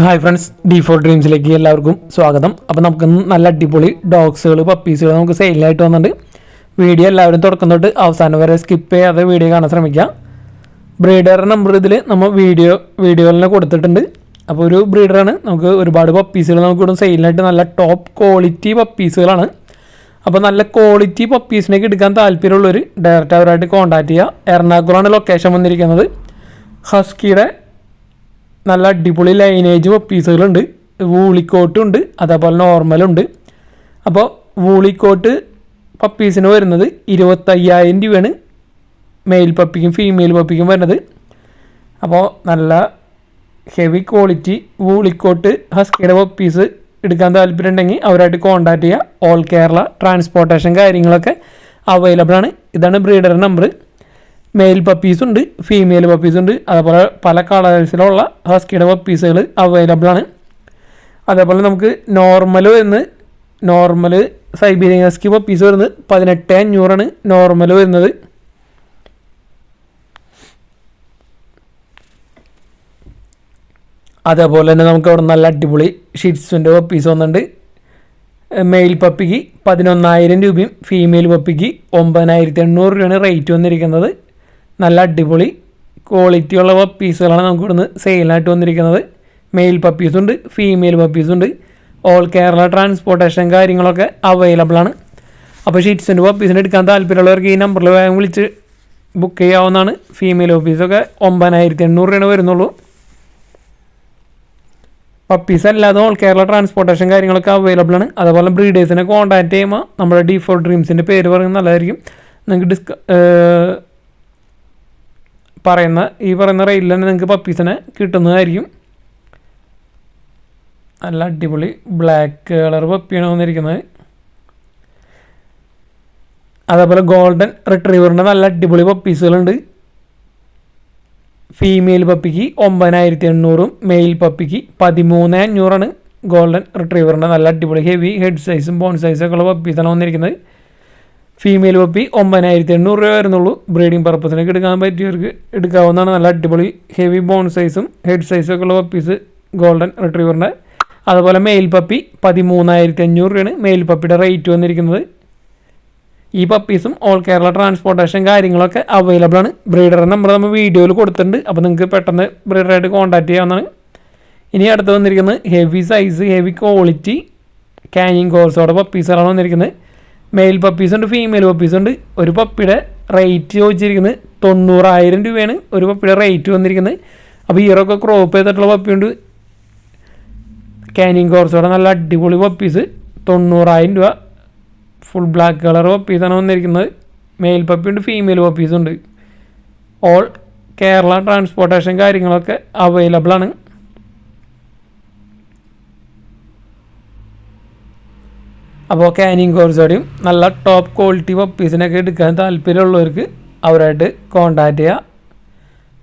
Hi friends, D4 ഡ്രീംസിലേക്ക് എല്ലാവർക്കും സ്വാഗതം. അപ്പോൾ നമുക്ക് നല്ല അടിപൊളി ഡോഗ്സുകൾ പപ്പീസുകൾ നമുക്ക് സെയിലായിട്ട് വന്നിട്ടുണ്ട്. വീഡിയോ എല്ലാവരും തുടക്കം തൊട്ട് അവസാനം വരെ സ്കിപ്പ് ചെയ്യാതെ വീഡിയോ കാണാൻ ശ്രമിക്കാം. ബ്രീഡർ നമ്പർ ഇതിൽ നമ്മൾ വീഡിയോയിൽ കൊടുത്തിട്ടുണ്ട്. അപ്പോൾ ഒരു ബ്രീഡറാണ്. നമുക്ക് ഒരുപാട് പപ്പീസുകൾ നമുക്ക് ഇവിടെ സെയിലായിട്ട് നല്ല ടോപ്പ് ക്വാളിറ്റി പപ്പീസുകളാണ്. അപ്പോൾ നല്ല ക്വാളിറ്റി പപ്പീസിനേക്ക് എടുക്കാൻ താല്പര്യമുള്ളവർ ഡയറക്റ്റ് അവരായിട്ട് കോൺടാക്ട് ചെയ്യുക. എറണാകുളമാണ് ലൊക്കേഷൻ വന്നിരിക്കുന്നത്. ഹസ്കിയുടെ നല്ല അടിപൊളി ലൈനേജ് പപ്പീസുകളുണ്ട്. വൂളിക്കോട്ടുണ്ട്, അതേപോലെ നോർമലുണ്ട്. അപ്പോൾ വൂളിക്കോട്ട് പപ്പീസിന് വരുന്നത് 25,000 രൂപയാണ് മെയിൽ പപ്പിക്കും ഫീമെയിൽ പപ്പിക്കും വരുന്നത്. അപ്പോൾ നല്ല ഹെവി ക്വാളിറ്റി വൂളിക്കോട്ട് ഹസ്കിയുടെ പപ്പീസ് എടുക്കാൻ താല്പര്യം ഉണ്ടെങ്കിൽ അവരായിട്ട് കോൺടാക്ട് ചെയ്യുക. ഓൾ കേരള ട്രാൻസ്പോർട്ടേഷൻ കാര്യങ്ങളൊക്കെ അവൈലബിൾ ആണ്. ഇതാണ് ബ്രീഡർ നമ്പർ. മെയിൽ പപ്പീസുണ്ട്, ഫീമെയിൽ പപ്പീസുണ്ട്, അതേപോലെ പല കളേഴ്സിലുള്ള ഹസ്കിയുടെ പപ്പീസുകൾ അവൈലബിൾ ആണ്. അതേപോലെ നമുക്ക് നോർമൽ സൈബീരിയൻ ഹസ്കി പപ്പീസ് വരുന്നത് 18,500 നോർമൽ വരുന്നത്. അതേപോലെ തന്നെ നമുക്ക് അവിടെ നല്ല അടിപൊളി ഷിറ്റ്സിൻ്റെ പപ്പീസ് വന്നിട്ടുണ്ട്. മെയിൽ പപ്പിക്ക് 11,000 രൂപയും ഫീമെയിൽ പപ്പിക്ക് 9,800 രൂപയാണ് റേറ്റ് വന്നിരിക്കുന്നത്. നല്ല അടിപൊളി ക്വാളിറ്റിയുള്ള പപ്പീസുകളാണ് നമുക്ക് ഇവിടുന്ന് സെയിലായിട്ട് വന്നിരിക്കുന്നത്. മെയിൽ പപ്പീസുണ്ട്, ഫീമെയിൽ പപ്പീസുണ്ട്. ഓൾ കേരള ട്രാൻസ്പോർട്ടേഷൻ കാര്യങ്ങളൊക്കെ അവൈലബിൾ ആണ്. അപ്പോൾ ഷീറ്റ്സിൻ്റെ പപ്പീസിന് എടുക്കാൻ താല്പര്യമുള്ളവർക്ക് ഈ നമ്പറിൽ വേഗം വിളിച്ച് ബുക്ക് ചെയ്യാവുന്നതാണ്. ഫീമെയിൽ പപ്പീസൊക്കെ 9,800 രൂപയാണ് വരുന്നുള്ളൂ. പപ്പീസ് അല്ലാതെ ഓൾ കേരള ട്രാൻസ്പോർട്ടേഷൻ കാര്യങ്ങളൊക്കെ അവൈലബിൾ ആണ്. അതുപോലെ ബ്രീഡേഴ്സിനെ കോൺടാക്ട് ചെയ്യുമ്പോൾ നമ്മുടെ D4 ഡ്രീംസിൻ്റെ പേര് പറയുന്നത് നല്ലതായിരിക്കും. നിങ്ങൾക്ക് ഈ പറയുന്ന റേറ്റിൽ തന്നെ നിങ്ങൾക്ക് പപ്പീസിനെ കിട്ടുന്നതായിരിക്കും. നല്ല അടിപൊളി ബ്ലാക്ക് കളർ പപ്പിയാണ് വന്നിരിക്കുന്നത്. അതേപോലെ ഗോൾഡൻ റിട്രീവറിൻ്റെ നല്ല അടിപൊളി പപ്പീസുകളുണ്ട്. ഫീമെയിൽ പപ്പിക്ക് 9,800, മെയിൽ പപ്പിക്ക് 13,500 ഗോൾഡൻ റിട്രീവറിൻ്റെ നല്ല അടിപൊളി ഹെവി ഹെഡ് സൈസും ബോൺ സൈസൊക്കെ ഉള്ള പപ്പീസാണ് വന്നിരിക്കുന്നത്. ഫീമെയിൽ പപ്പി 9,800 രൂപ വരുന്നുള്ളൂ. ബ്രീഡിംഗ് പർപ്പസിനൊക്കെ എടുക്കാൻ പറ്റിയവർക്ക് എടുക്കാവുന്നതാണ്. നല്ല അടിപൊളി ഹെവി ബോൺ സൈസും ഹെഡ് സൈസൊക്കെ ഉള്ള പപ്പീസ് ഗോൾഡൻ റിട്രീവറിൻ്റെ. അതുപോലെ മെയിൽ പപ്പി 13,500 രൂപയാണ് മെയിൽ പപ്പിയുടെ റേറ്റ് വന്നിരിക്കുന്നത്. ഈ പപ്പീസും ഓൾ കേരള ട്രാൻസ്പോർട്ടേഷൻ കാര്യങ്ങളൊക്കെ അവൈലബിൾ ആണ്. ബ്രീഡർ നമ്പർ നമ്മൾ വീഡിയോയിൽ കൊടുത്തിട്ടുണ്ട്. അപ്പോൾ നിങ്ങൾക്ക് പെട്ടെന്ന് ബ്രീഡറായിട്ട് കോൺടാക്ട് ചെയ്യാവുന്നതാണ്. ഇനി അടുത്ത് വന്നിരിക്കുന്നത് heavy size heavy quality cane കോഴ്സോടെ പപ്പീസുകളാണ് വന്നിരിക്കുന്നത്. മെയിൽ പപ്പീസുണ്ട്, ഫീമെയിൽ പപ്പീസുണ്ട്. ഒരു പപ്പിയുടെ റേറ്റ് ചോദിച്ചിരിക്കുന്നത് 90,000 രൂപയാണ് ഒരു പപ്പിയുടെ റേറ്റ് വന്നിരിക്കുന്നത്. അപ്പോൾ ഇയറൊക്കെ ക്രോപ്പ് ചെയ്തിട്ടുള്ള പപ്പിയുണ്ട്. കാനിങ് കോഴ്സോടെ നല്ല അടിപൊളി പപ്പീസ് 90,000 രൂപ. ഫുൾ ബ്ലാക്ക് കളർ പപ്പീസാണ് വന്നിരിക്കുന്നത്. മെയിൽ പപ്പിയുണ്ട്, ഫീമെയിൽ പപ്പീസുണ്ട്. ഓൾ കേരള ട്രാൻസ്പോർട്ടേഷൻ കാര്യങ്ങളൊക്കെ അവൈലബിൾ ആണ്. അപ്പോൾ കാനിങ് കോഴ്സോടെയും നല്ല ടോപ്പ് ക്വാളിറ്റി പപ്പീസിനൊക്കെ എടുക്കാൻ താല്പര്യമുള്ളവർക്ക് അവരായിട്ട് കോൺടാക്ട് ചെയ്യുക.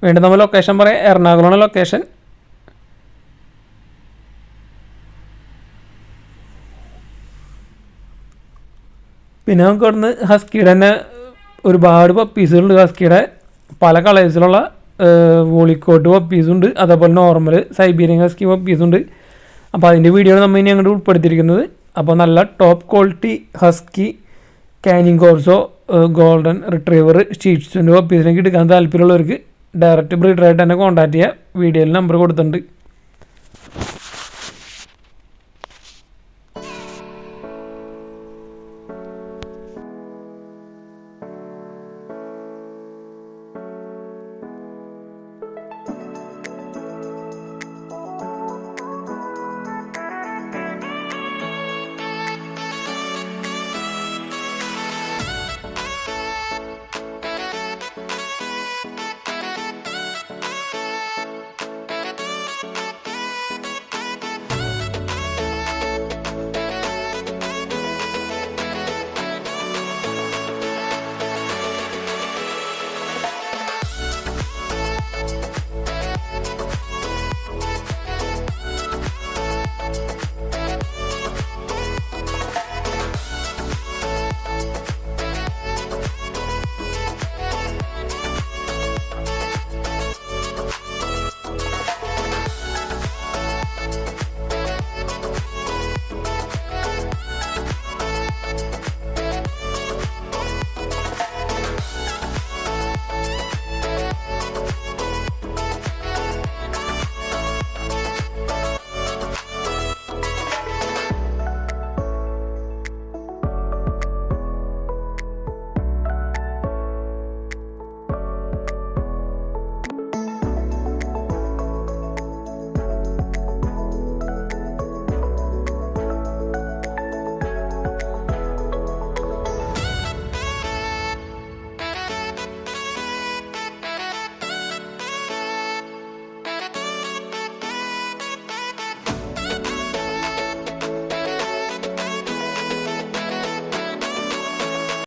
വീണ്ടും നമ്മൾ ലൊക്കേഷൻ പറയാം. എറണാകുളമാണ് ലൊക്കേഷൻ. പിന്നെ നമുക്ക് ഇവിടുന്ന് ഹസ്കിയുടെ തന്നെ ഒരുപാട് പപ്പീസുകളുണ്ട്. ഹസ്കിയുടെ പല കളേഴ്സിലുള്ള വോളിക്കോട്ട് പപ്പീസുണ്ട്, അതേപോലെ നോർമൽ സൈബീരിയൻ ഹസ്കി പപ്പീസുണ്ട്. അപ്പോൾ അതിൻ്റെ വീഡിയോ നമ്മൾ ഇനി അങ്ങോട്ട് ഉൾപ്പെടുത്തിയിരിക്കുന്നത്. അപ്പോൾ നല്ല top quality husky cane corso golden retriever ഷീറ്റ്സിൻ്റെ പപ്പീസിനൊക്കെ എടുക്കാൻ താല്പര്യമുള്ളവർക്ക് ഡയറക്റ്റ് ബ്രീഡറായിട്ട് തന്നെ കോൺടാക്ട് ചെയ്യുക. വീഡിയോയിൽ നമ്പർ കൊടുത്തിട്ടുണ്ട്.